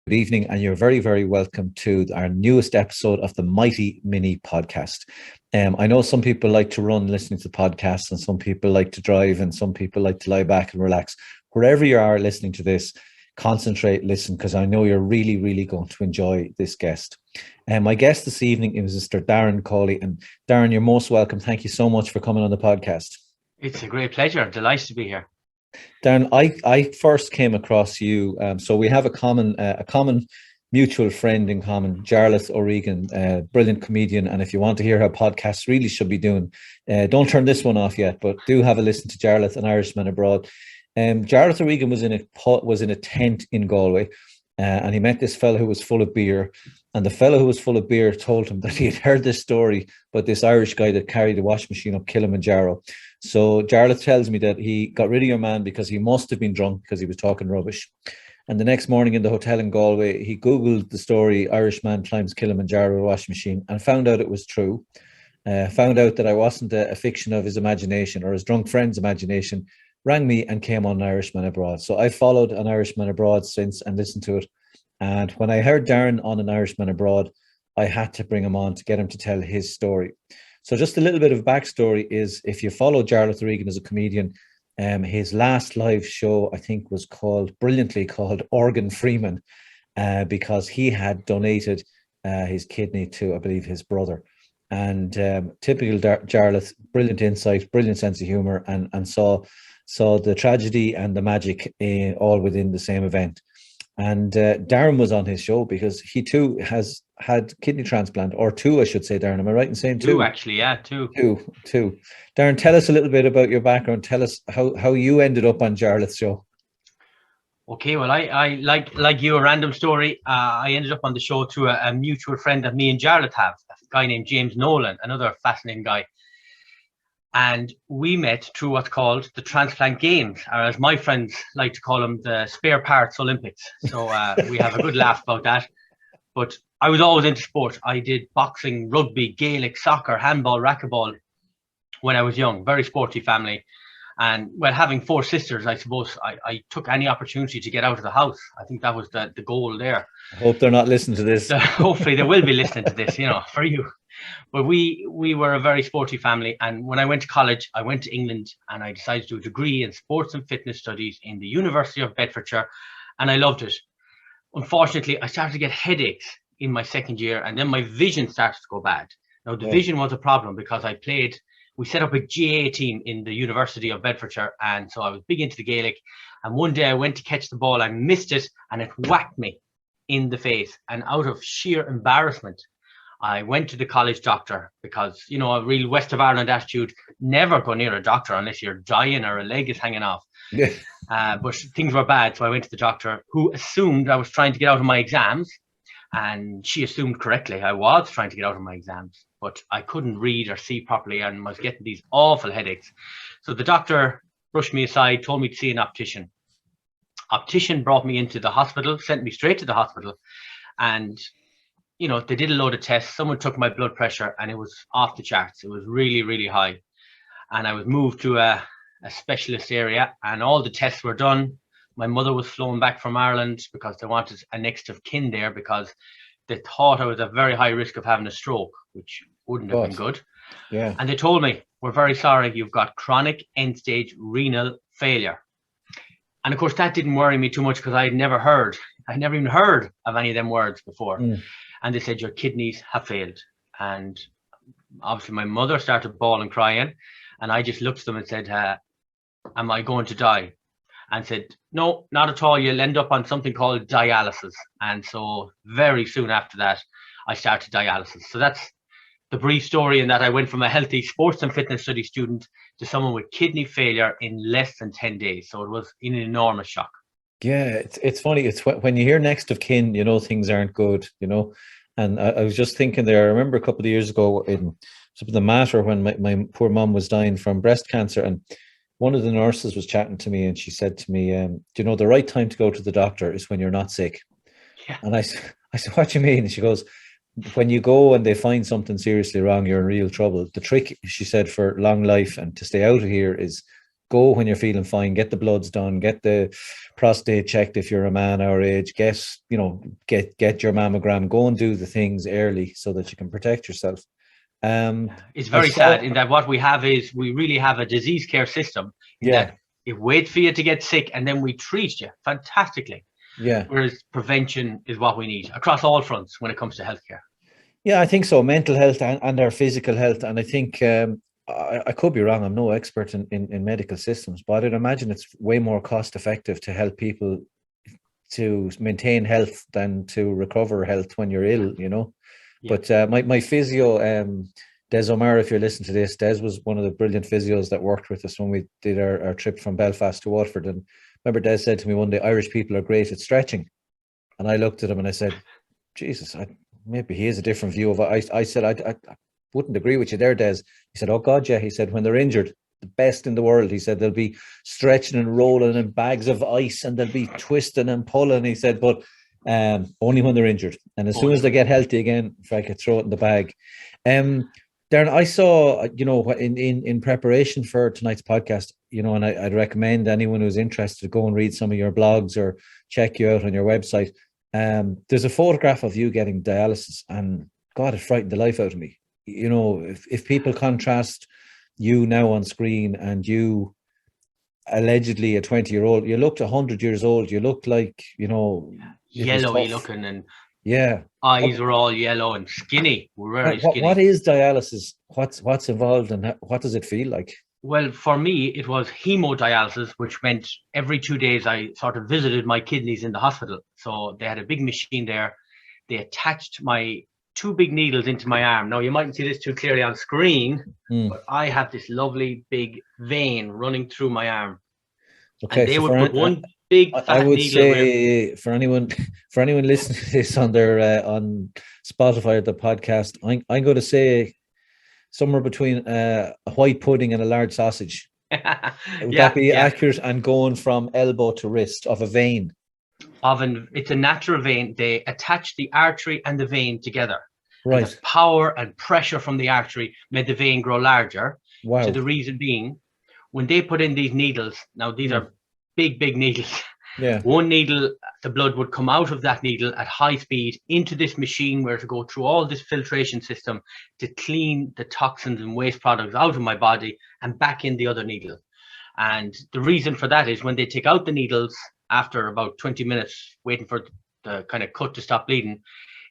good evening, and you're very, very welcome to our newest episode of the Mighty Mini Podcast. I know some people like to run listening to the podcast, and some people like to drive, and some people like to lie back and relax. Wherever you are listening to this, concentrate, listen, because I know you're really, really going to enjoy this guest. My guest this evening is Mr. Darren Cawley. And Darren, you're most welcome. Thank you so much for coming on the podcast. It's a great pleasure. I'm delighted to be here. Darren, I first came across you. So we have a common mutual friend in common, Jarlath O'Regan, brilliant comedian. And if you want to hear how podcasts really should be doing, don't turn this one off yet, but do have a listen to Jarlath, an Irishman abroad. Jarlath O'Regan was in a tent in Galway, and he met this fellow who was full of beer. And the fellow who was full of beer told him that he had heard this story about this Irish guy that carried a washing machine up Kilimanjaro. So Jarlath tells me that he got rid of your man because he must have been drunk because he was talking rubbish. And the next morning in the hotel in Galway, he Googled the story, Irish man climbs Kilimanjaro washing machine, and found out it was true. Found out that I wasn't a fiction of his imagination or his drunk friend's imagination, rang me and came on An Irishman Abroad. So I followed An Irishman Abroad since and listened to it. And when I heard Darren on An Irishman Abroad, I had to bring him on to get him to tell his story. So just a little bit of backstory is, if you follow Jarlath O'Regan as a comedian, his last live show, I think, was brilliantly called Organ Freeman, because he had donated his kidney to, I believe, his brother. And typical Jarlath, brilliant insight, brilliant sense of humour, and saw the tragedy and the magic all within the same event. And Darren was on his show because he too has had kidney transplant, or two, I should say, Darren. Am I right in saying two? Two, actually, yeah, two. Two. Darren, tell us a little bit about your background. Tell us how you ended up on Jarlath's show. Okay, well, I like you, a random story. I ended up on the show through a mutual friend that me and Jarlath have, a guy named James Nolan, another fascinating guy. And we met through what's called the Transplant Games, or as my friends like to call them, the spare parts Olympics. So we have a good laugh about that. But I was always into sport. I did boxing, rugby, Gaelic, soccer, handball, racquetball when I was young. Very sporty family. And well, having four sisters, I suppose I took any opportunity to get out of the house. I think that was the goal there. I hope they're not listening to this. Hopefully they will be listening to this, for you. But we were a very sporty family. And when I went to college, I went to England and I decided to do a degree in sports and fitness studies in the University of Bedfordshire. And I loved it. Unfortunately, I started to get headaches in my second year, and then my vision started to go bad. Now, the vision was a problem because we set up a GAA team in the University of Bedfordshire. And so I was big into the Gaelic. And one day I went to catch the ball, I missed it, and it whacked me in the face. And out of sheer embarrassment, I went to the college doctor because, a real West of Ireland attitude, never go near a doctor unless you're dying or a leg is hanging off. Yeah. But things were bad. So I went to the doctor, who assumed I was trying to get out of my exams. And she assumed correctly I was trying to get out of my exams. But I couldn't read or see properly and was getting these awful headaches. So the doctor brushed me aside, told me to see an optician. Optician brought me into the hospital, sent me straight to the hospital. And they did a load of tests. Someone took my blood pressure and it was off the charts. It was really, really high. And I was moved to a specialist area and all the tests were done. My mother was flown back from Ireland because they wanted a next of kin there because they thought I was at very high risk of having a stroke, which wouldn't have been good. Yeah. And they told me, we're very sorry, you've got chronic end-stage renal failure. And of course, that didn't worry me too much because I never even heard of any of them words before. And they said, your kidneys have failed. And obviously my mother started bawling, crying. And I just looked at them and said, am I going to die? And said, no, not at all. You'll end up on something called dialysis. And so very soon after that, I started dialysis. So that's the brief story, in that I went from a healthy sports and fitness study student to someone with kidney failure in less than 10 days. So it was an enormous shock. Yeah, it's funny. It's when you hear next of kin, things aren't good, And I was just thinking there, I remember a couple of years ago in something the matter when my poor mum was dying from breast cancer, and one of the nurses was chatting to me and she said to me, the right time to go to the doctor is when you're not sick. Yeah. And I said, what do you mean? And she goes, when you go and they find something seriously wrong, you're in real trouble. The trick, she said, for long life and to stay out of here is go when you're feeling fine, get the bloods done, get the prostate checked if you're a man our age, get your mammogram, go and do the things early so that you can protect yourself. It's very sad in that what we have is we really have a disease care system that it waits for you to get sick and then we treat you fantastically. Yeah. Whereas prevention is what we need across all fronts when it comes to healthcare. Yeah, I think so. Mental health and our physical health. And I think I could be wrong. I'm no expert in medical systems, but I'd imagine it's way more cost effective to help people to maintain health than to recover health when you're ill, you know. Yeah. But my physio, Des O'Mara, if you're listening to this, Des was one of the brilliant physios that worked with us when we did our trip from Belfast to Waterford. And remember, Des said to me one day, Irish people are great at stretching. And I looked at him and I said, Jesus, maybe he has a different view of it. I said, I wouldn't agree with you there, Des. He said, oh God, yeah. He said, when they're injured, the best in the world, he said, they'll be stretching and rolling in bags of ice and they'll be twisting and pulling. He said, but only when they're injured. And as soon as they get healthy again, if I could throw it in the bag. Darren, I saw, in preparation for tonight's podcast, and I'd recommend anyone who's interested to go and read some of your blogs or check you out on your website. There's a photograph of you getting dialysis, and God, it frightened the life out of me. If people contrast you now on screen and you allegedly a 20-year-old, you looked 100 years old. You looked like, yellowy looking, and yeah, eyes were all yellow and skinny. We're very skinny. What is dialysis? What's involved, and what does it feel like? Well, for me, it was hemodialysis, which meant every 2 days I sort of visited my kidneys in the hospital. So they had a big machine there. They attached my 2 big needles into my arm. Now, you mightn't see this too clearly on screen, but I have this lovely big vein running through my arm. Okay, and they would put one big fat I would needle say for anyone listening to this on their on Spotify or the podcast, I'm going to say somewhere between a white pudding and a large sausage. Would that be accurate? And going from elbow to wrist of a vein. It's a natural vein. They attach the artery and the vein together. Right. And the power and pressure from the artery made the vein grow larger. Wow. So the reason being, when they put in these needles, now these are big needles. Yeah. One needle, the blood would come out of that needle at high speed into this machine where to go through all this filtration system to clean the toxins and waste products out of my body and back in the other needle. And the reason for that is when they take out the needles after about 20 minutes waiting for the kind of cut to stop bleeding,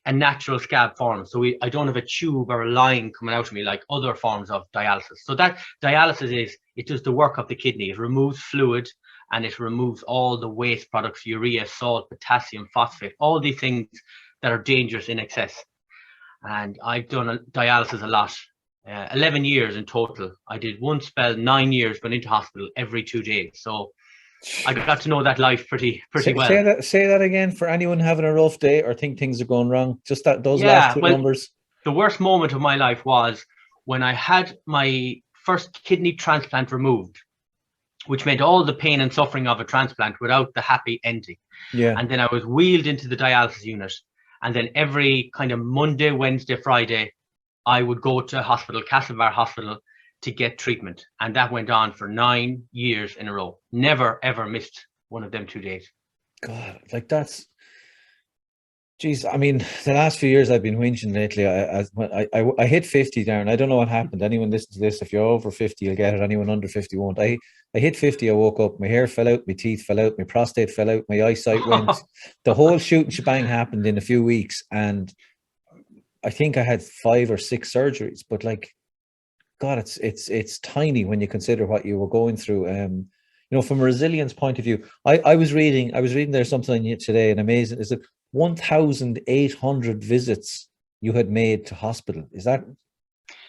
a natural scab forms. So I don't have a tube or a line coming out of me like other forms of dialysis. So that dialysis it does the work of the kidney. It removes fluid and it removes all the waste products, urea, salt, potassium, phosphate, all these things that are dangerous in excess. And I've done dialysis a lot, 11 years in total. I did one spell, 9 years, went into hospital every 2 days. So I got to know that life pretty well. Say that again for anyone having a rough day or think things are going wrong. Just those last two numbers. The worst moment of my life was when I had my first kidney transplant removed, which meant all the pain and suffering of a transplant without the happy ending. Yeah. And then I was wheeled into the dialysis unit. And then every kind of Monday, Wednesday, Friday, I would go to hospital, Castlebar Hospital, to get treatment. And that went on for 9 years in a row. Never, ever missed one of them 2 days. God, like that's... Geez, I mean, the last few years I've been whinging lately. I hit 50, Darren. I don't know what happened. Anyone listen to this, if you're over 50, you'll get it. Anyone under 50 won't. I hit 50, I woke up, my hair fell out, my teeth fell out, my prostate fell out, my eyesight went. The whole shoot and shebang happened in a few weeks. And I think I had 5 or 6 surgeries. But like, God, it's tiny when you consider what you were going through. From a resilience point of view, I was reading there's something today, and amazing. Is it 1,800 visits you had made to hospital? Is that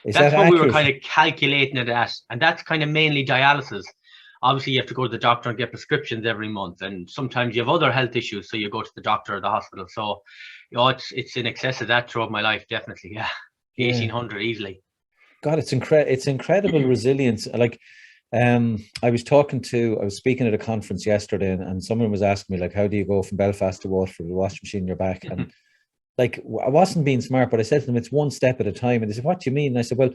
what accurate? We were kind of calculating it at, and that's kind of mainly dialysis. Obviously, you have to go to the doctor and get prescriptions every month, and sometimes you have other health issues, so you go to the doctor or the hospital. So, it's in excess of that throughout my life, definitely. Yeah, 1,800 easily. God, it's incredible resilience. Like, I was speaking at a conference yesterday, and someone was asking me, like, how do you go from Belfast to Waterford with a washing machine in your back? And like, I wasn't being smart, but I said to them, it's one step at a time. And they said, what do you mean? And I said, well,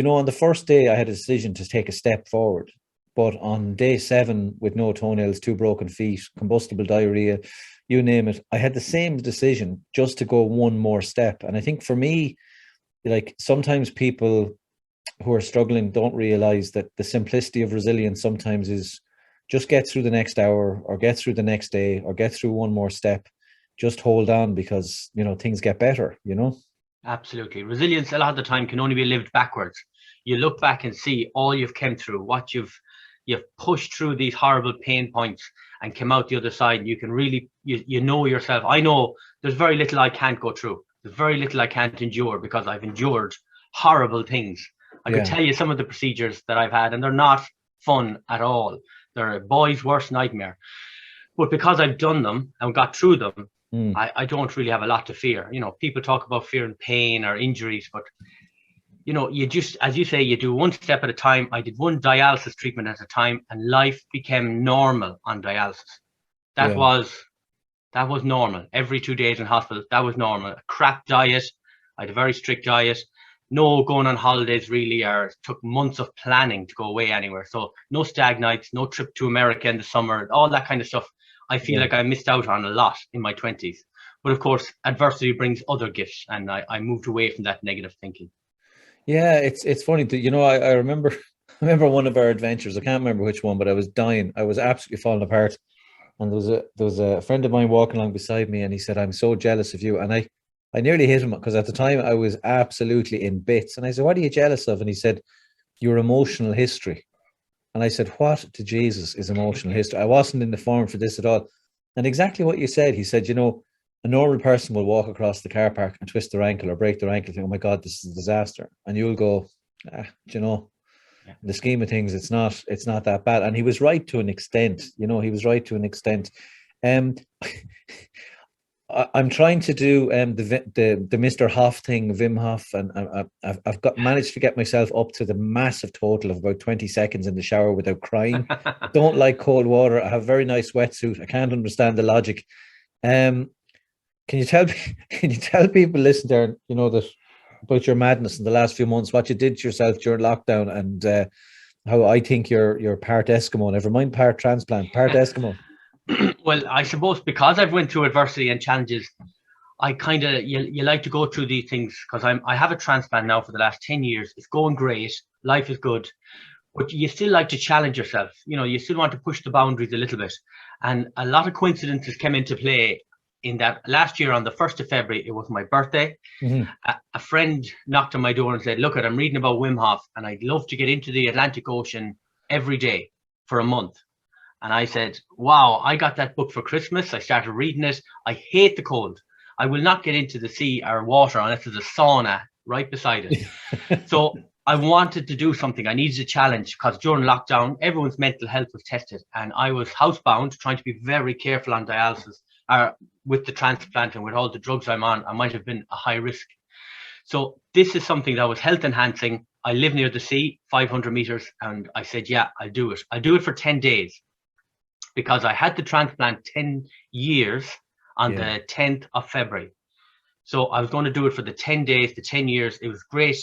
on the first day I had a decision to take a step forward. But on day 7, with no toenails, 2 broken feet, combustible diarrhea, you name it, I had the same decision just to go one more step. And I think for me, like, sometimes people who are struggling don't realize that the simplicity of resilience sometimes is just get through the next hour, or get through the next day, or get through one more step. Just hold on, because, things get better, Absolutely. Resilience a lot of the time can only be lived backwards. You look back and see all you've come through, what you've pushed through these horrible pain points and come out the other side. You can really, you know yourself. I know there's very little I can't go through. There's very little I can't endure, because I've endured horrible things. I could tell you some of the procedures that I've had, and they're not fun at all. They're a boy's worst nightmare. But because I've done them and got through them, I don't really have a lot to fear. People talk about fearing pain or injuries, but you just, as you say, you do one step at a time. I did one dialysis treatment at a time, and life became normal on dialysis. That was normal. Every 2 days in hospital, that was normal. A crap diet. I had a very strict diet. No going on holidays really, or it took months of planning to go away anywhere. So no stag nights, no trip to America in the summer, all that kind of stuff. I feel like I missed out on a lot in my 20s. But of course, adversity brings other gifts, and I moved away from that negative thinking. Yeah, it's funny that, I remember one of our adventures. I can't remember which one, but I was dying. I was absolutely falling apart. And there was a friend of mine walking along beside me, and he said, "I'm so jealous of you." And I nearly hit him, because at the time I was absolutely in bits. And I said, "What are you jealous of?" And he said, "Your emotional history." And I said, "What to Jesus is emotional history? I wasn't in the form for this at all." And exactly what you said. He said, a normal person will walk across the car park and twist their ankle or break their ankle, think, "Oh my God, this is a disaster." And you'll go, in the scheme of things, it's not that bad. And he was right to an extent. He was right to an extent. I'm trying to do the Mr. Hoff thing, Wim Hof, and I've managed to get myself up to the massive total of about 20 seconds in the shower without crying. Don't like cold water. I have a very nice wetsuit. I can't understand the logic. Can you tell people listen there, that about your madness in the last few months, what you did to yourself during lockdown, and how I think you're part Eskimo, never mind part transplant, part Eskimo. Well, I suppose because I've went through adversity and challenges, I kind of, you like to go through these things, because I have a transplant now for the last 10 years. It's going great. Life is good. But you still like to challenge yourself. You still want to push the boundaries a little bit. And a lot of coincidences came into play in that last year on the 1st of February, it was my birthday. Mm-hmm. A friend knocked on my door and said, "Look, I'm reading about Wim Hof, and I'd love to get into the Atlantic Ocean every day for a month." And I said, "Wow, I got that book for Christmas." I started reading it. I hate the cold. I will not get into the sea or water unless there's a sauna right beside it. So I wanted to do something. I needed a challenge, because during lockdown, everyone's mental health was tested. And I was housebound, trying to be very careful on dialysis, with the transplant, and with all the drugs I'm on. I might have been a high risk. So this is something that was health enhancing. I live near the sea, 500 meters. And I said, yeah, I'll do it. I'll do it for 10 days. Because I had the transplant 10 years on the 10th of February. So I was going to do it for the 10 days, the 10 years. It was great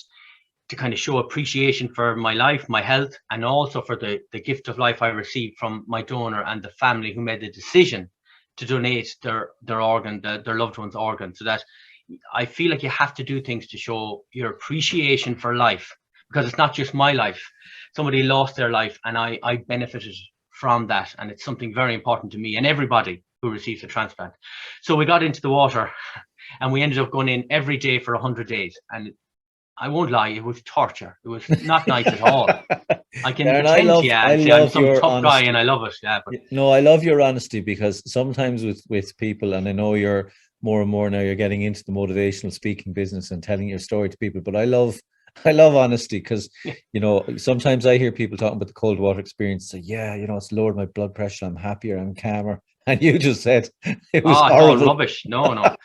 to kind of show appreciation for my life, my health, and also for the gift of life I received from my donor and the family who made the decision to donate their organ, their loved one's organ. So that I feel like you have to do things to show your appreciation for life, because it's not just my life. Somebody lost their life, and I benefited from that, and it's something very important to me and everybody who receives a transplant. So we got into the water, and we ended up going in every day for 100 days, and I won't lie, it was torture. It was not nice at all. I can pretend to you and say I'm some tough guy, and I love it. Yeah, but no, I love your honesty, because sometimes with people, and I know you're more and more now, you're getting into the motivational speaking business and telling your story to people, but I love honesty, because sometimes I hear people talking about the cold water experience, say, "Yeah, it's lowered my blood pressure, I'm happier, I'm calmer," and you just said it was horrible. It's all rubbish. No.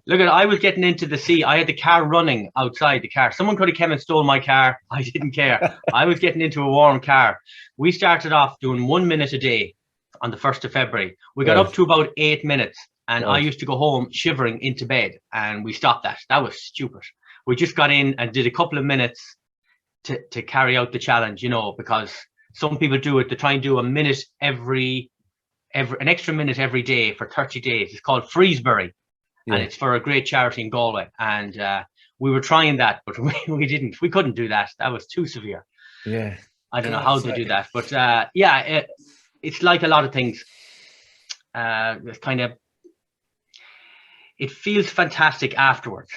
Look, I was getting into the sea. I had the car running outside the car. Someone could have come and stole my car. I didn't care. I was getting into a warm car. We started off doing 1 minute a day on the 1st of February. We got up to about 8 minutes, and I used to go home shivering into bed, and we stopped that. That was stupid. We just got in and did a couple of minutes to carry out the challenge, because Some people do it. They try and do a minute an extra minute every day for 30 days. It's called Freezebury, and it's for a great charity in Galway. And we were trying that, but we couldn't do that. That was too severe. Yeah. I don't know how to do that, but it's like a lot of things. It's kind of, it feels fantastic afterwards.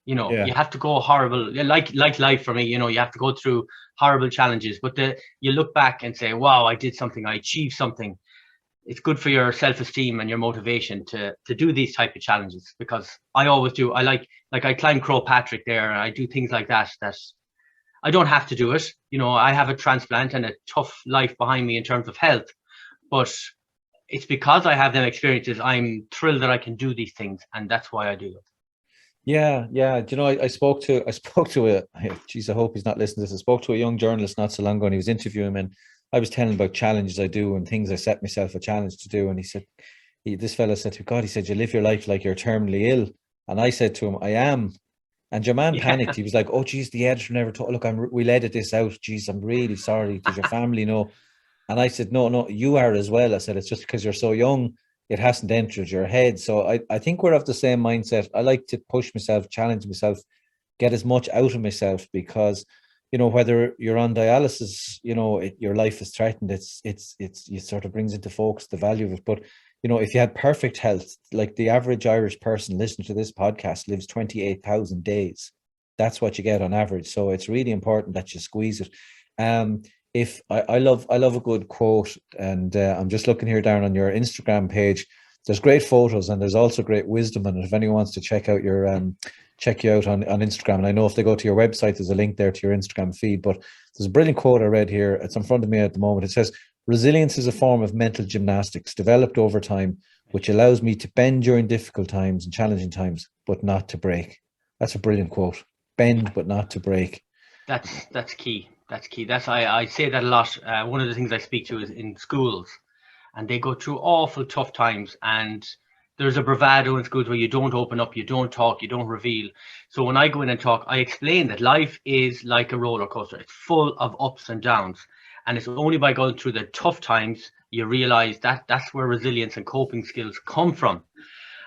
You know, you have to go horrible, like life for me, you know, you have to go through horrible challenges, but you look back and say, wow, I did something, I achieved something. It's good for your self-esteem and your motivation to do these type of challenges, because I always do. I I climb Croagh Patrick there, and I do things like that I don't have to do it. You know, I have a transplant and a tough life behind me in terms of health, but it's because I have them experiences, I'm thrilled that I can do these things, and that's why I do it. Yeah. Do you know, I spoke to geez, I hope he's not listening to this. I spoke to a young journalist not so long ago, and he was interviewing him, and I was telling him about challenges I do and things I set myself a challenge to do. And he said, this fella said to me, God, he said, you live your life like you're terminally ill. And I said to him, I am. And your man panicked. He was like, oh, geez, the editor never told. Look, we'll edit this out. Geez, I'm really sorry. Does your family know? And I said, no, you are as well. I said, it's just because you're so young, it hasn't entered your head. So I think we're of the same mindset. I like to push myself, challenge myself, get as much out of myself, because, you know, whether you're on dialysis, you know, your life is threatened. It sort of brings into focus the value of it. But, you know, if you had perfect health, like the average Irish person listening to this podcast lives 28,000 days. That's what you get on average. So it's really important that you squeeze it. If I love a good quote, and I'm just looking here down on your Instagram page. There's great photos, and there's also great wisdom. And if anyone wants to check out your check you out on Instagram, and I know if they go to your website, there's a link there to your Instagram feed. But there's a brilliant quote I read here. It's in front of me at the moment. It says, "Resilience is a form of mental gymnastics developed over time, which allows me to bend during difficult times and challenging times, but not to break." That's a brilliant quote. Bend, but not to break. That's key. That's key. I say that a lot. One of the things I speak to is in schools, and they go through awful tough times, and there's a bravado in schools where you don't open up, you don't talk, you don't reveal. So when I go in and talk, I explain that life is like a roller coaster. It's full of ups and downs, and it's only by going through the tough times you realize that that's where resilience and coping skills come from.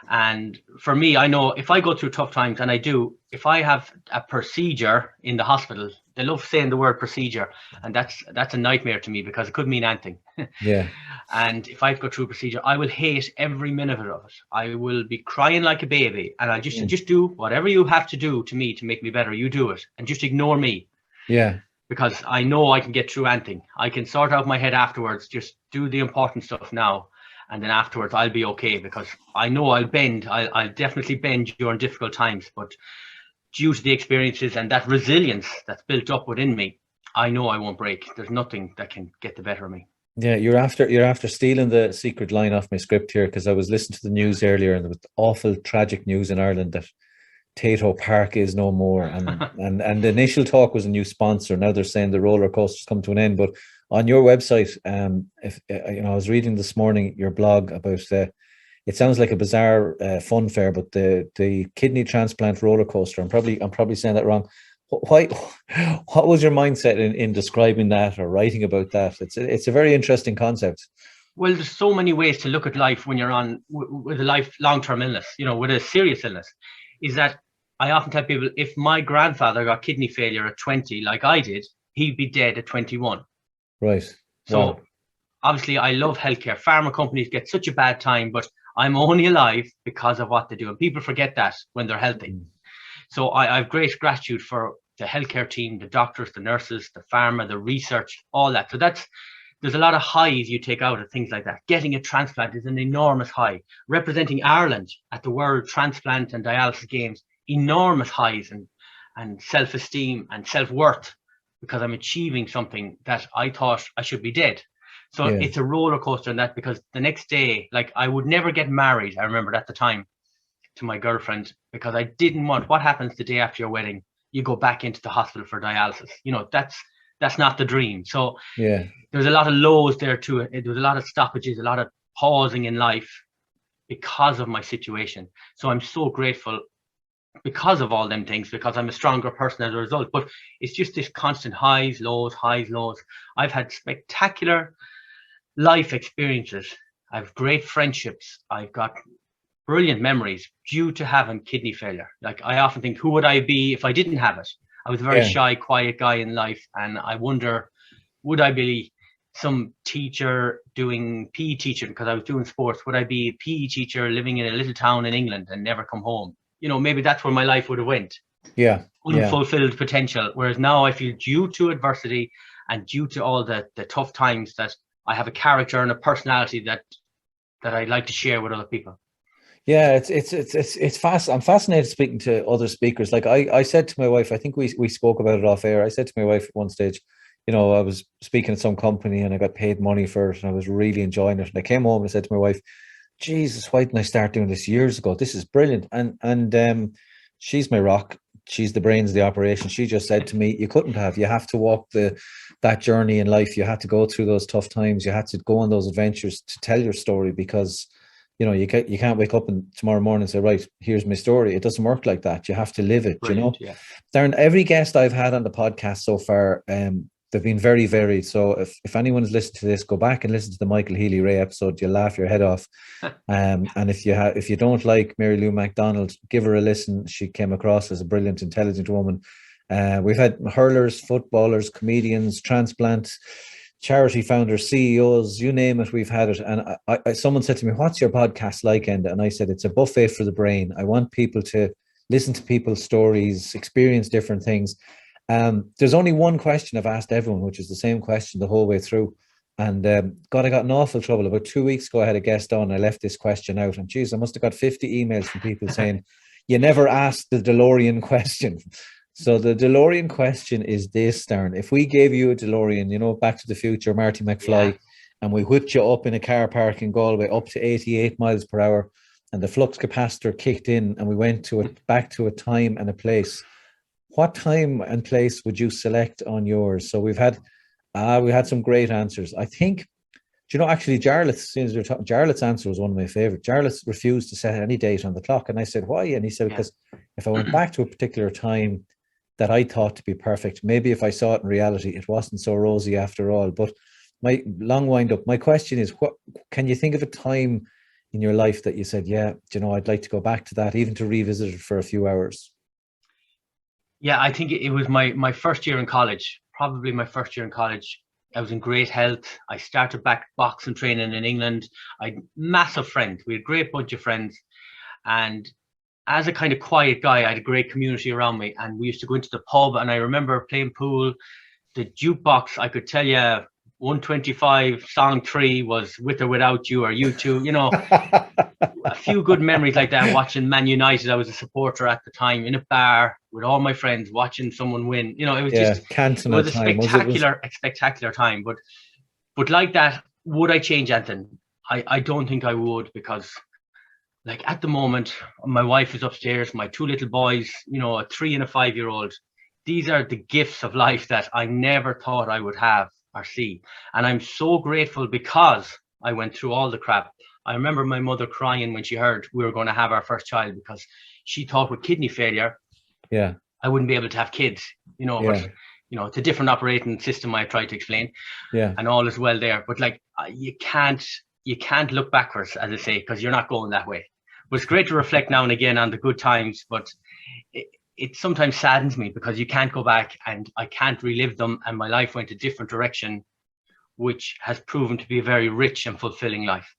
And for me, I know if I go through tough times, and I do, if I have a procedure in the hospital, they love saying the word procedure, and that's a nightmare to me, because it could mean anything. Yeah. And if I go through a procedure, I will hate every minute of it. I will be crying like a baby, and I just do whatever you have to do to me to make me better. You do it, and just ignore me. Yeah. Because I know I can get through anything. I can sort out my head afterwards. Just do the important stuff now. And then afterwards, I'll be okay, because I know I'll bend. I'll definitely bend during difficult times. But due to the experiences and that resilience that's built up within me, I know I won't break. There's nothing that can get the better of me. Yeah, you're after stealing the secret line off my script here, because I was listening to the news earlier, and there was awful tragic news in Ireland that Tato Park is no more, and the initial talk was a new sponsor. Now they're saying the roller coaster's come to an end. But on your website, if you know, I was reading this morning your blog about it sounds like a bizarre fun fair, but the kidney transplant roller coaster. I'm probably saying that wrong. What was your mindset in describing that or writing about that? It's a very interesting concept. Well, there's so many ways to look at life when you're on with a long-term illness, you know, with a serious illness. Is that I often tell people, if my grandfather got kidney failure at 20, like I did, he'd be dead at 21. Right. So wow. Obviously I love healthcare. Pharma companies get such a bad time, but I'm only alive because of what they do. And people forget that when they're healthy. Mm. So I have great gratitude for the healthcare team, the doctors, the nurses, the pharma, the research, all that. So there's a lot of highs you take out of things like that. Getting a transplant is an enormous high. Representing Ireland at the World Transplant and Dialysis Games, enormous highs and self-esteem and self-worth, because I'm achieving something that I thought I should be dead. So yeah. It's a roller coaster in that, because the next day, like, I would never get married, I remember at the time, to my girlfriend, because I didn't want, what happens the day after your wedding? You go back into the hospital for dialysis. You know, that's not the dream. So yeah, there's a lot of lows there too. There was a lot of stoppages, a lot of pausing in life because of my situation. So I'm so grateful because of all them things, because I'm a stronger person as a result. But it's just this constant highs, lows, highs, lows. I've had spectacular life experiences. I've great friendships. I've got brilliant memories due to having kidney failure. Like, I often think, who would I be if I didn't have it? I was a very shy, quiet guy in life, and I wonder, would I be some teacher doing PE teaching because I was doing sports? Would I be a PE teacher living in a little town in England and never come home? You know, maybe that's where my life would have went. Unfulfilled potential. Whereas now I feel, due to adversity and due to all the tough times, that I have a character and a personality that I like to share with other people. Yeah, it's fast. I'm fascinated speaking to other speakers. Like I said to my wife, I think we spoke about it off air. I said to my wife at one stage, you know, I was speaking at some company and I got paid money for it and I was really enjoying it. And I came home and I said to my wife, Jesus, why didn't I start doing this years ago? This is brilliant. And she's my rock. She's the brains of the operation. She just said to me, you couldn't have. You have to walk that journey in life. You had to go through those tough times. You had to go on those adventures to tell your story, because you know, you can't wake up and tomorrow morning and say, right, here's my story. It doesn't work like that. You have to live it. Brilliant, you know. Darren, every guest I've had on the podcast so far, they've been very varied. So if anyone's listened to this, go back and listen to the Michael Healy-Rae episode. You'll laugh your head off. And if you don't like Mary Lou MacDonald, give her a listen. She came across as a brilliant, intelligent woman. We've had hurlers, footballers, comedians, transplants, charity founders, CEOs, you name it, we've had it. And someone said to me, what's your podcast like, Enda? And I said, it's a buffet for the brain. I want people to listen to people's stories, experience different things. There's only one question I've asked everyone, which is the same question the whole way through. And God, I got in awful trouble. About 2 weeks ago, I had a guest on. I left this question out. And geez, I must have got 50 emails from people saying, you never asked the DeLorean question. So the DeLorean question is this, Darren. If we gave you a DeLorean, you know, Back to the Future, Marty McFly, and we whipped you up in a car park in Galway up to 88 miles per hour, and the flux capacitor kicked in, and we went back to a time and a place, what time and place would you select on yours? So we had some great answers. I think, do you know, actually, Jarlath's answer was one of my favorite. Jarlath refused to set any date on the clock. And I said, why? And he said, because if I went back to a particular time that I thought to be perfect, maybe if I saw it in reality, it wasn't so rosy after all. But my long wind up, my question is, what can you think of a time in your life that you said, yeah, you know, I'd like to go back to that, even to revisit it for a few hours? Yeah, I think it was my first year in college, probably my first year in college. I was in great health. I started back boxing training in England. I had massive friends. We had a great bunch of friends. And as a kind of quiet guy, I had a great community around me. And we used to go into the pub, and I remember playing pool. The jukebox, I could tell you, 125 song 3 was With or Without You, or U2, you know. A few good memories like that, watching Man United. I was a supporter at the time in a bar with all my friends, watching someone win. You know, it was just it was a spectacular time. But like that, would I change anything? I don't think I would, because like at the moment, my wife is upstairs, my 2 little boys, you know, a 3 and a 5-year-old. These are the gifts of life that I never thought I would have or see. And I'm so grateful, because I went through all the crap. I remember my mother crying when she heard we were going to have our first child, because she thought with kidney failure, I wouldn't be able to have kids, you know. But you know, it's a different operating system, I tried to explain, and all is well there. But like, you can't look backwards, as I say, because you're not going that way. But it's great to reflect now and again on the good times, but it sometimes saddens me, because you can't go back and I can't relive them, and my life went a different direction, which has proven to be a very rich and fulfilling life.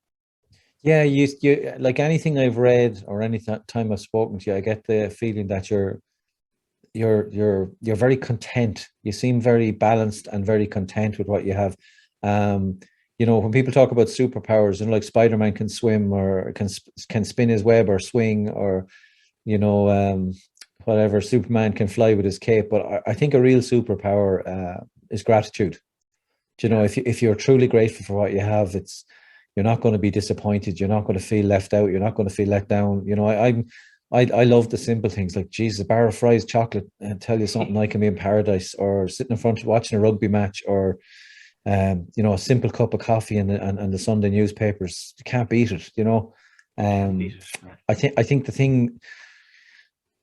Yeah, you like anything I've read or any time I've spoken to you, I get the feeling that you're very content. You seem very balanced and very content with what you have. You know, when people talk about superpowers, you know, like Spider-Man can swim, or can spin his web, or swing, or you know, whatever. Superman can fly with his cape. But I think a real superpower is gratitude. Do you know, if you're truly grateful for what you have, you're not going to be disappointed. You're not going to feel left out. You're not going to feel let down. You know, I love the simple things, like, Jesus, a bar of fries, chocolate, and tell you something, I can be in paradise, or sitting in front watching a rugby match, or you know, a simple cup of coffee and the Sunday newspapers. You can't beat it, you know. I think the thing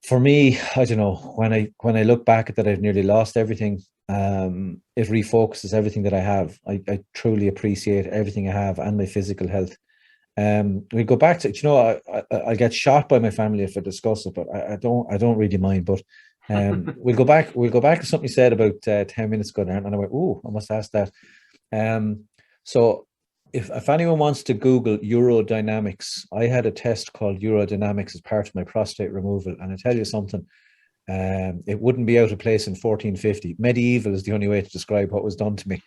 For me, I don't know, when I look back at that, I've nearly lost everything. It refocuses everything that I have. I truly appreciate everything I have and my physical health. We go back to, I get shot by my family if I discuss it, but I don't really mind. But we'll go back to something you said about 10 minutes ago, Darren, and I went, oh, I must ask that. So if anyone wants to Google urodynamics, I had a test called urodynamics as part of my prostate removal, and I tell you something, it wouldn't be out of place in 1450. Medieval is the only way to describe what was done to me.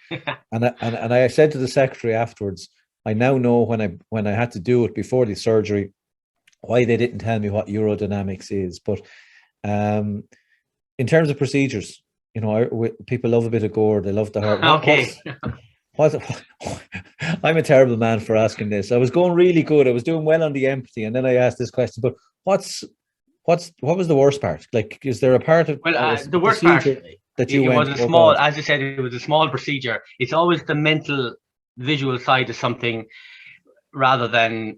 And I said to the secretary afterwards, I now know when I had to do it before the surgery, why they didn't tell me what urodynamics is. But in terms of procedures, people love a bit of gore. They love the heart. Okay. I'm a terrible man for asking this. I was going really good. I was doing well on the empathy, and then I asked this question. But what was the worst part? Like, is there a part of the worst part that you it went, was a small, as I said, it was a small procedure. It's always the mental visual side of something rather than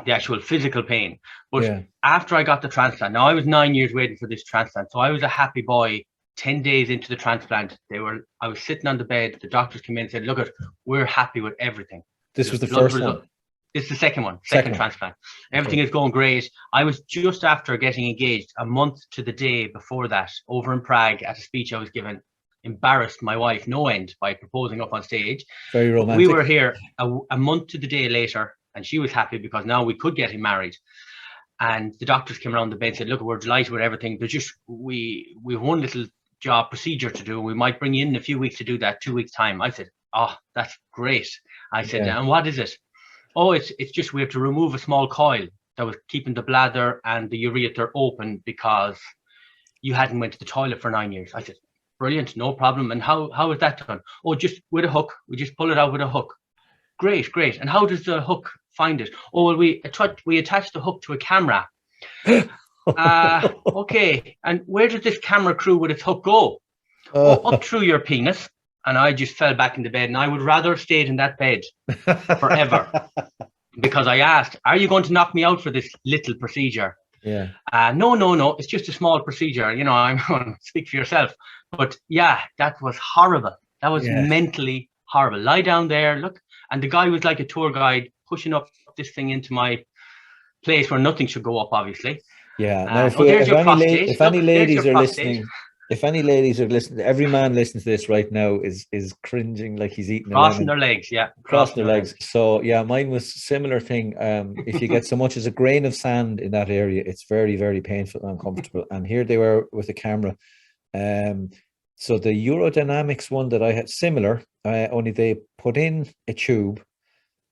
the actual physical pain. But after I got the transplant, now I was 9 years waiting for this transplant, so I was a happy boy. 10 days into the transplant, I was sitting on the bed. The doctors came in and said, look, we're happy with everything. This was the first one. This is the second one, second transplant. Everything is going great. I was just after getting engaged a month to the day before that, over in Prague at a speech I was given. Embarrassed my wife no end by proposing up on stage. Very romantic. We were here a month to the day later, and she was happy because now we could get him married. And the doctors came around the bed and said, look, we're delighted with everything. There's just, we have one little job procedure to do. We might bring you in a few weeks to do that, 2 weeks time. I said, oh, that's great. I said, and what is it? Oh, it's just we have to remove a small coil that was keeping the bladder and the ureter open because you hadn't went to the toilet for 9 years. I said, brilliant, no problem. And how is that done? Oh, just with a hook. We just pull it out with a hook. Great. And how does the hook find it? Oh, well, we attach the hook to a camera. Okay. And where does this camera crew with its hook go? Up through your penis. And I just fell back in the bed, and I would rather have stayed in that bed forever because I asked, are you going to knock me out for this little procedure? Yeah. No. It's just a small procedure. I'm going to speak for yourself. But yeah, that was horrible. That was mentally horrible. Lie down there, look. And the guy was like a tour guide pushing up this thing into my place where nothing should go up, obviously. Yeah. Now, if any ladies are listening, every man listening to this right now is cringing like he's eating crossing their legs. Yeah. Crossing their legs. So yeah, mine was similar thing. If you get so much as a grain of sand in that area, it's very, very painful and uncomfortable. And here they were with a camera. So the urodynamics one that I had, similar, only they put in a tube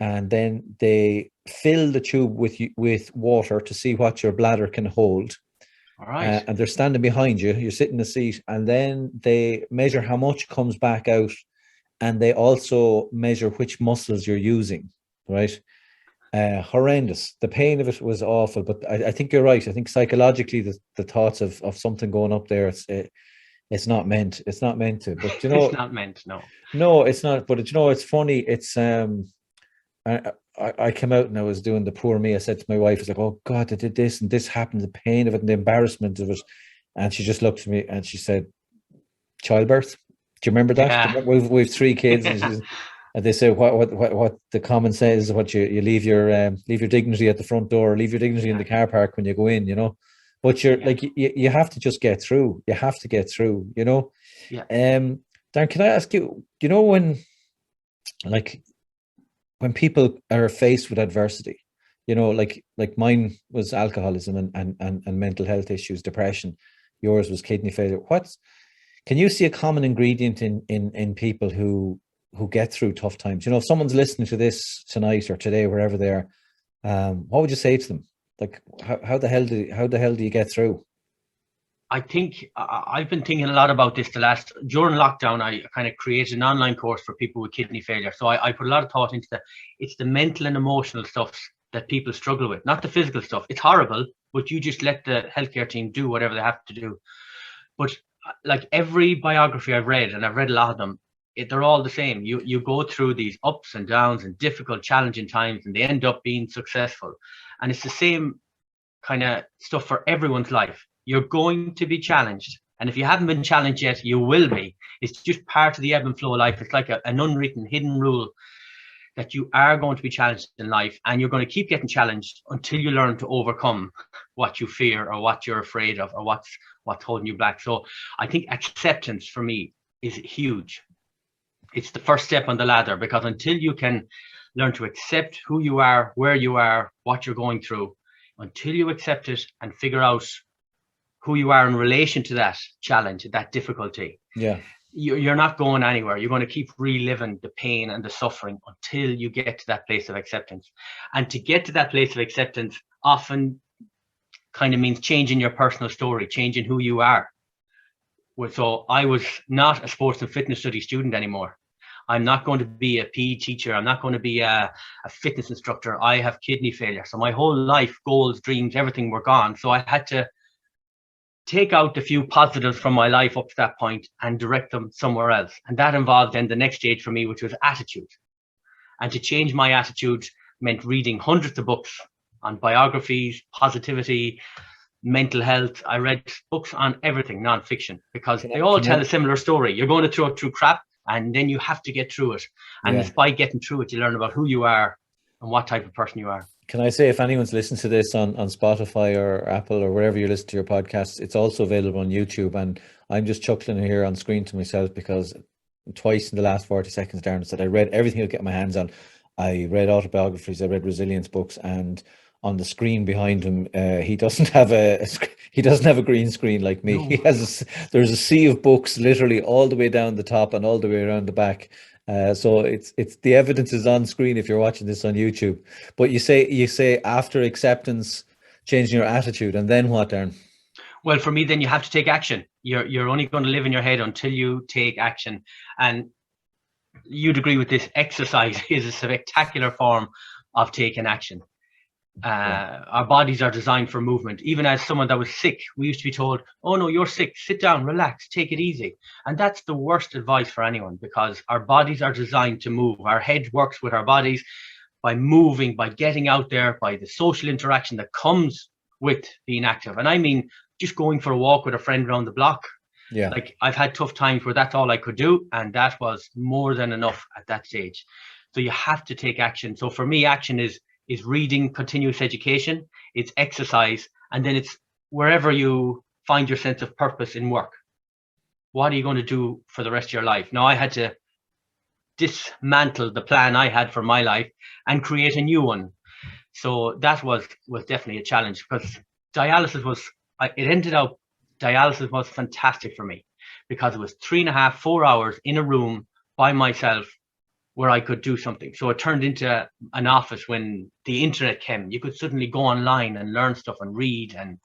and then they fill the tube with water to see what your bladder can hold. All right. And they're standing behind you. You're sitting in the seat, and then they measure how much comes back out, and they also measure which muscles you're using. Right? Horrendous. The pain of it was awful, but I think you're right. I think psychologically, the thoughts of something going up there, it's not meant. It's not meant to. But it's not meant. No, it's not. But it's funny. It's I came out and I was doing the poor me. I said to my wife, "It's like, oh God, I did this and this happened. The pain of it and the embarrassment of it." And she just looked at me and she said, "Childbirth. Do you remember that? Yeah. We've 3 kids." And they say what the common says is what you leave your dignity at the front door, leave your dignity in the car park when you go in. But you're like you have to just get through. You have to get through. Yeah. Darren, can I ask you? When people are faced with adversity, like mine was alcoholism and mental health issues, depression. Yours was kidney failure. Can you see a common ingredient in people who get through tough times? If someone's listening to this tonight or today, wherever they are, what would you say to them? Like, how the hell do you get through? I think I've been thinking a lot about this during lockdown. I kind of created an online course for people with kidney failure. So I put a lot of thought into it's the mental and emotional stuff that people struggle with, not the physical stuff. It's horrible, but you just let the healthcare team do whatever they have to do. But like every biography I've read, and I've read a lot of them, they're all the same. You go through these ups and downs and difficult, challenging times, and they end up being successful. And it's the same kind of stuff for everyone's life. You're going to be challenged. And if you haven't been challenged yet, you will be. It's just part of the ebb and flow of life. It's like an unwritten, hidden rule that you are going to be challenged in life, and you're going to keep getting challenged until you learn to overcome what you fear or what you're afraid of or what's holding you back. So I think acceptance for me is huge. It's the first step on the ladder, because until you can learn to accept who you are, where you are, what you're going through, until you accept it and figure out who you are in relation to that challenge, that difficulty, you're not going anywhere. You're going to keep reliving the pain and the suffering until you get to that place of acceptance. And to get to that place of acceptance often kind of means changing your personal story, changing who you are. So I was not a sports and fitness study student anymore. I'm not going to be a PE teacher. I'm not going to be a fitness instructor. I have kidney failure. So my whole life, goals, dreams, everything were gone. So I had to take out the few positives from my life up to that point and direct them somewhere else. And that involved then the next stage for me, which was attitude. And to change my attitude meant reading hundreds of books on biographies, positivity, mental health. I read books on everything, non-fiction, because they all tell a similar story. You're going to throw through crap, and then you have to get through it. And despite getting through it, you learn about who you are and what type of person you are. Can I say, if anyone's listened to this on Spotify or Apple or wherever you listen to your podcasts, it's also available on YouTube. And I'm just chuckling here on screen to myself because twice in the last 40 seconds, Darren said, I read everything I get my hands on. I read autobiographies, I read resilience books, and on the screen behind him, he doesn't have a green screen like me. No. There's a sea of books literally all the way down the top and all the way around the back. So it's the evidence is on screen if you're watching this on YouTube. But you say after acceptance, changing your attitude, and then what, Darren? Well, for me, then you have to take action. You're only going to live in your head until you take action. And you'd agree with this, exercise is a spectacular form of taking action. Our bodies are designed for movement. Even as someone that was sick, we used to be told, oh no, you're sick, sit down, relax, take it easy. And that's the worst advice for anyone, because our bodies are designed to move. Our head works with our bodies by moving, by getting out there, by the social interaction that comes with being active. And I mean just going for a walk with a friend around the block. Like, I've had tough times where that's all I could do, and that was more than enough at that stage. So you have to take action. So for me, action is reading, continuous education, it's exercise, and then it's wherever you find your sense of purpose in work. What are you going to do for the rest of your life? Now, I had to dismantle the plan I had for my life and create a new one. So that was definitely a challenge, because dialysis was fantastic for me, because it was 3.5, 4 hours in a room by myself where I could do something. So it turned into an office. When the internet came, you could suddenly go online and learn stuff and read and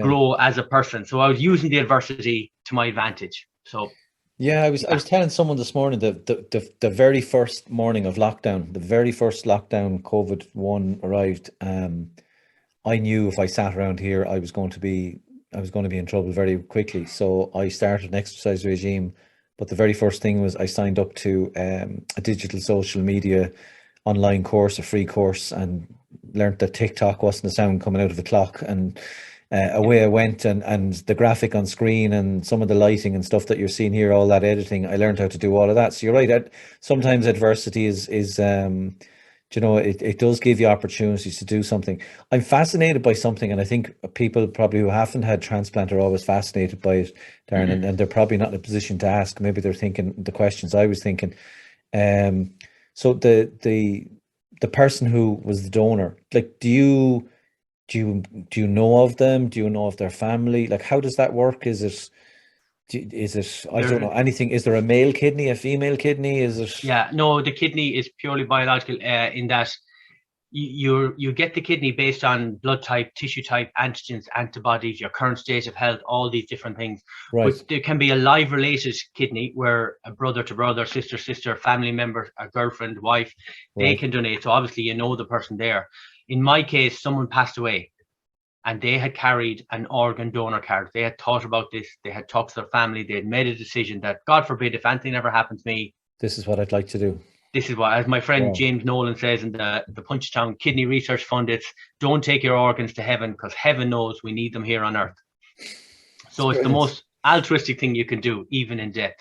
grow as a person. So I was using the adversity to my advantage. So I was telling someone this morning that the very first morning of lockdown, the very first lockdown, COVID-1 arrived. I knew if I sat around here, I was going to be in trouble very quickly. So I started an exercise regime. But the very first thing was I signed up to a digital social media online course, a free course, and learned that TikTok wasn't a sound coming out of a clock. And away I went, and the graphic on screen and some of the lighting and stuff that you're seeing here, all that editing, I learned how to do all of that. So you're right. Sometimes adversity is it does give you opportunities to do something. I'm fascinated by something, and I think people probably who haven't had transplant are always fascinated by it, Darren, and they're probably not in a position to ask. Maybe they're thinking the questions I was thinking. So the person who was the donor, like, do you know of them? Do you know of their family? Like, how does that work? Is it I don't know anything? Is there a male kidney, a female kidney? Is it? Yeah, no, the kidney is purely biological, in that you get the kidney based on blood type, tissue type, antigens, antibodies, your current state of health, all these different things. Right. But there can be a live related kidney where a brother to brother, sister, family member, a girlfriend, wife, they can donate. So obviously you know the person there. In my case, someone passed away, and they had carried an organ donor card. They had thought about this. They had talked to their family. They had made a decision that, God forbid, if anything ever happened to me, this is what I'd like to do. this is what, as my friend James Nolan says in the Punchestown Kidney Research Fund, it's don't take your organs to heaven, because heaven knows we need them here on earth. So it's the most altruistic thing you can do, even in death.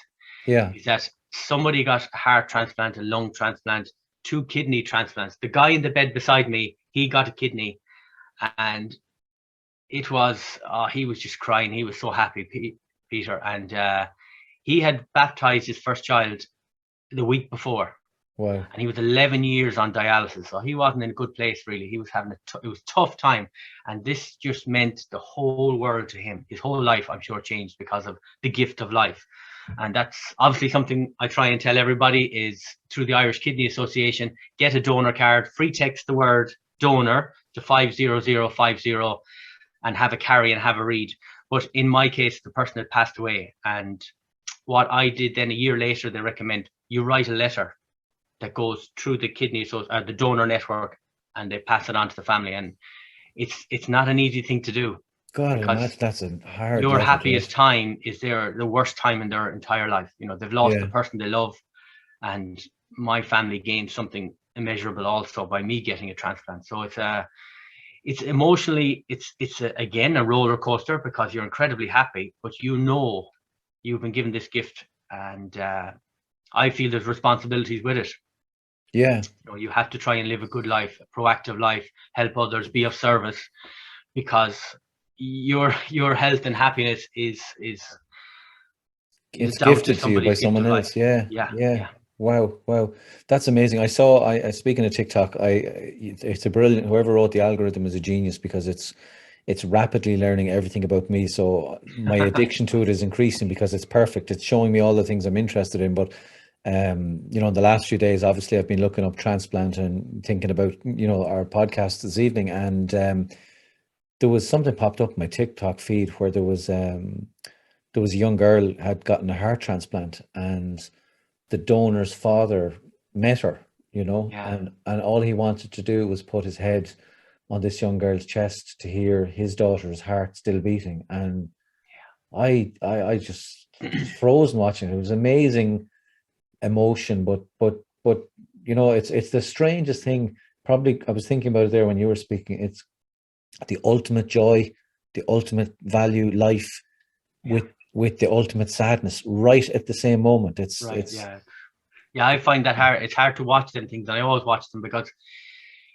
Yeah. Is that somebody got a heart transplant, a lung transplant, 2 kidney transplants. The guy in the bed beside me, he got a kidney, and it was, he was just crying. He was so happy, Peter. And he had baptized his first child the week before. Wow. And he was 11 years on dialysis. So he wasn't in a good place, really. He was having it was a tough time. And this just meant the whole world to him. His whole life, I'm sure, changed because of the gift of life. And that's obviously something I try and tell everybody is through the Irish Kidney Association, get a donor card, free text the word donor to 50050 and have a carry and have a read. But in my case, the person had passed away. And what I did then a year later, they recommend you write a letter that goes through the the donor network, and they pass it on to the family. And it's not an easy thing to do. God, that's a hard. Your happiest time is the worst time in their entire life. You know, they've lost the person they love, and my family gained something immeasurable also by me getting a transplant. So it's emotionally, again a roller coaster, because you're incredibly happy, but you know you've been given this gift, and I feel there's responsibilities with it. Yeah. You know, you have to try and live a good life, a proactive life, help others, be of service, because your health and happiness is it's gifted to you by someone else. Yeah. Wow, that's amazing. I speaking of TikTok, it's a brilliant, whoever wrote the algorithm is a genius, because it's rapidly learning everything about me. So my addiction to it is increasing because it's perfect. It's showing me all the things I'm interested in. But in the last few days, obviously I've been looking up transplant and thinking about, our podcast this evening. And there was something popped up in my TikTok feed where there was a young girl had gotten a heart transplant, and the donor's father met her, and all he wanted to do was put his head on this young girl's chest to hear his daughter's heart still beating. And I just frozen watching it. It was amazing emotion, but it's the strangest thing. Probably I was thinking about it there when you were speaking. It's the ultimate joy, the ultimate value life with the ultimate sadness right at the same moment. I find that hard. It's hard to watch them things, and I always watch them because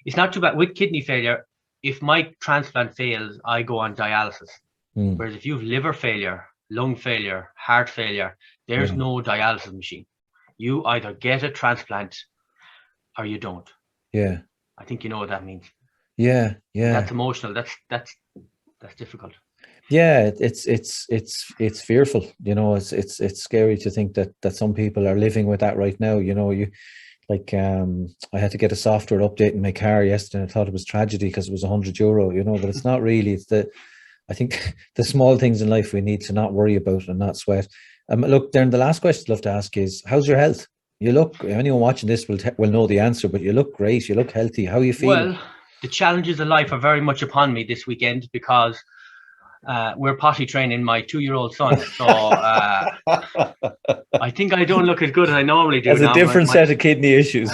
it's not too bad. With kidney failure, if my transplant fails, I go on dialysis. Whereas if you have liver failure, lung failure, heart failure, there's no dialysis machine. You either get a transplant or you don't. Yeah. I think you know what that means. Yeah. That's emotional. That's difficult. Yeah, it's fearful. It's scary to think that some people are living with that right now. I had to get a software update in my car yesterday, and I thought it was tragedy because it was €100, but it's not really. I think the small things in life we need to not worry about and not sweat. Look, Darren, the last question I'd love to ask is, how's your health? You look, anyone watching this will know the answer, but you look great. You look healthy. How are you feeling? Well, the challenges of life are very much upon me this weekend because we're potty training my 2-year-old son. So I think I don't look as good as I normally do. That's a different set of kidney issues.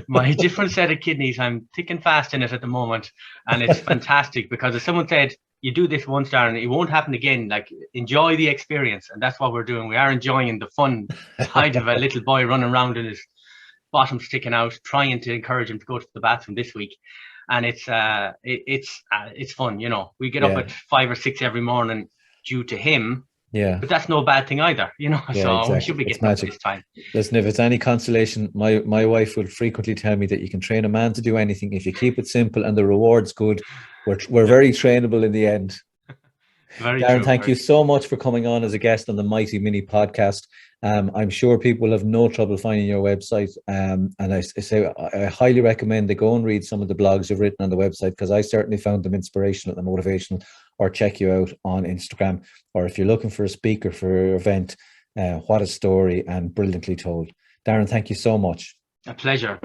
My different set of kidneys. I'm thick and fast in it at the moment. And it's fantastic because as someone said, you do this once, Darren, it won't happen again. Like, enjoy the experience. And that's what we're doing. We are enjoying the fun side of a little boy running around in his bottom sticking out, trying to encourage him to go to the bathroom this week. And it's fun, We get up at 5 or 6 every morning due to him. Yeah. But that's no bad thing either, so exactly. We should be getting up this time. Listen, if it's any consolation, my wife will frequently tell me that you can train a man to do anything if you keep it simple and the reward's good. We're very trainable in the end. Darren, thank you so much for coming on as a guest on the Mighty Mini podcast. I'm sure people will have no trouble finding your website. And I highly recommend they go and read some of the blogs you've written on the website, because I certainly found them inspirational and motivational. Or check you out on Instagram. Or if you're looking for a speaker for your event, what a story and brilliantly told. Darren, thank you so much. A pleasure.